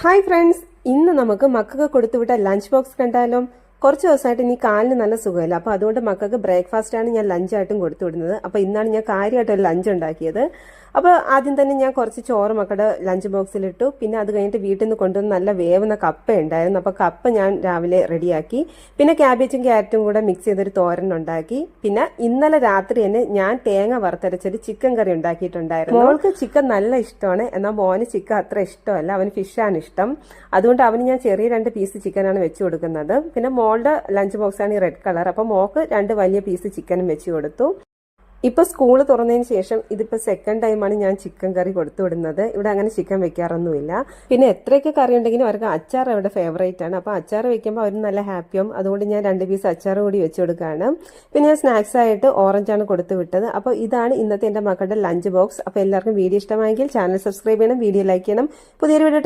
Hi friends, ഇന്ന് നമുക്ക് മക്കൾക്ക് കൊടുത്തുവിട്ട ലഞ്ച് ബോക്സ് കണ്ടാലോ? കുറച്ച് ദിവസമായിട്ട് ഇനി കാലിന് നല്ല സുഖമില്ല. അപ്പോൾ അതുകൊണ്ട് മക്കൾക്ക് ബ്രേക്ക്ഫാസ്റ്റാണ് ഞാൻ ലഞ്ചായിട്ടും കൊടുത്തു വിടുന്നത്. അപ്പോൾ ഇന്നാണ് ഞാൻ കാര്യമായിട്ട് ഒരു ലഞ്ച് ഉണ്ടാക്കിയത്. അപ്പോൾ ആദ്യം തന്നെ ഞാൻ കുറച്ച് ചോറ് മക്കളുടെ ലഞ്ച് ബോക്സിലിട്ടു. പിന്നെ അത് കഴിഞ്ഞിട്ട് വീട്ടിൽ നിന്ന് കൊണ്ടുവന്ന് നല്ല വേവുന്ന കപ്പ ഉണ്ടായിരുന്നു. അപ്പോൾ കപ്പ ഞാൻ രാവിലെ റെഡിയാക്കി. പിന്നെ ക്യാബേജും ക്യാരറ്റും കൂടെ മിക്സ് ചെയ്തൊരു തോരൻ ഉണ്ടാക്കി. പിന്നെ ഇന്നലെ രാത്രി തന്നെ ഞാൻ തേങ്ങ വറുത്തരച്ചൊരു ചിക്കൻ കറി ഉണ്ടാക്കിയിട്ടുണ്ടായിരുന്നു. മോൾക്ക് ചിക്കൻ നല്ല ഇഷ്ടമാണ്, എന്നാൽ മോന് ചിക്കൻ അത്ര ഇഷ്ടമല്ല. അവന് ഫിഷാണ് ഇഷ്ടം. അതുകൊണ്ട് അവന് ഞാൻ ചെറിയ 2 പീസ് ചിക്കനാണ് വെച്ച് കൊടുക്കുന്നത്. പിന്നെ മോളുടെ ലഞ്ച് ബോക്സാണ് ഈ റെഡ് കളർ. അപ്പോൾ മോൾക്ക് 2 വലിയ പീസ് ചിക്കനും വെച്ച് കൊടുത്തു. ഇപ്പോൾ സ്കൂൾ തുറന്നതിന് ശേഷം ഇതിപ്പോൾ സെക്കൻഡ് ടൈമാണ് ഞാൻ ചിക്കൻ കറി കൊടുത്തു വിടുന്നത്. ഇവിടെ അങ്ങനെ ചിക്കൻ വെക്കാറൊന്നുമില്ല. പിന്നെ എത്രയൊക്കെ കറി ഉണ്ടെങ്കിലും അവർക്ക് അച്ചാർ അവിടെ ഫേവറേറ്റ് ആണ്. അപ്പോൾ അച്ചാർ വെക്കുമ്പോൾ അവർ നല്ല ഹാപ്പിയാവും. അതുകൊണ്ട് ഞാൻ 2 പീസ് അച്ചാർ കൂടി വെച്ച് കൊടുക്കുകയാണ്. പിന്നെ ഞാൻ സ്നാക്സ് ആയിട്ട് ഓറഞ്ചാണ് കൊടുത്തു വിട്ടത്. അപ്പോൾ ഇതാണ് ഇന്നത്തെ എൻ്റെ മക്കളുടെ ലഞ്ച് ബോക്സ്. അപ്പോൾ എല്ലാവർക്കും വീഡിയോ ഇഷ്ടമായെങ്കിൽ ചാനൽ സബ്സ്ക്രൈബ് ചെയ്യണം, വീഡിയോ ലൈക്ക് ചെയ്യണം. പുതിയൊരു വീഡിയോ